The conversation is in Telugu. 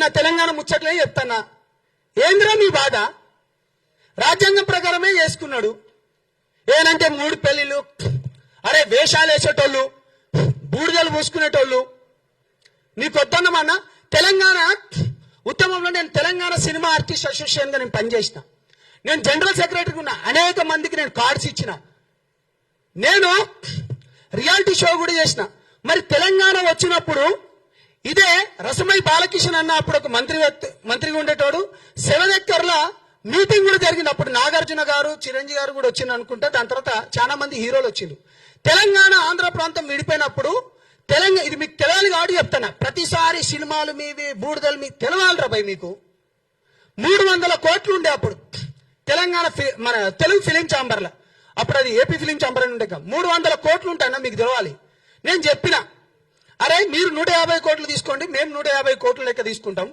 చెప్తున్నా, తెలంగాణ ముచ్చట్లే చెప్తున్నా. ఏంద్రా మీ బాధ? రాజ్యాంగం ప్రకారమే చేసుకున్నాడు. ఏనంటే 3 పెళ్లిళ్ళు, అరే వేషాలు వేసేటోళ్ళు, బూడిదలు పూసుకునేటోళ్ళు. నీకు వద్దన్నమన్నా తెలంగాణ ఉద్యమంలో నేను తెలంగాణ సినిమా ఆర్టిస్ట్ అసోసియేషన్గా నేను పనిచేసిన. నేను జనరల్ సెక్రటరీగా ఉన్నా. అనేక మందికి నేను కార్డ్స్ ఇచ్చిన. నేను రియాలిటీ షో కూడా చేసిన. మరి తెలంగాణ వచ్చినప్పుడు ఇదే రసమై బాలకిషన్ అన్న అప్పుడు ఒక మంత్రిగా ఉండేటోడు 7 ఎకర్ల మీటింగ్ కూడా జరిగింది. అప్పుడు నాగార్జున గారు, చిరంజీవి గారు కూడా వచ్చింది అనుకుంటా. దాని తర్వాత చాలా మంది హీరోలు వచ్చిండ్రు. తెలంగాణ ఆంధ్ర ప్రాంతం విడిపోయినప్పుడు తెలంగాణ, ఇది మీకు తెలియాలి కాబట్టి చెప్తాను, ప్రతిసారి సినిమాలు మీవి, బూడిదలు మీకు తెలవాలిరా భయ్. మీకు 300 కోట్లు ఉండే అప్పుడు తెలంగాణ మన తెలుగు ఫిలిం ఛాంబర్లో. అప్పుడు అది ఏపీ ఫిలిం ఛాంబర్ అని ఉండే. 300 కోట్లు ఉంటాయన్నా మీకు తెలవాలి. నేను చెప్పిన, అరే మీరు 150 కోట్లు తీసుకోండి, మేము 150 కోట్ల లెక్క తీసుకుంటాం.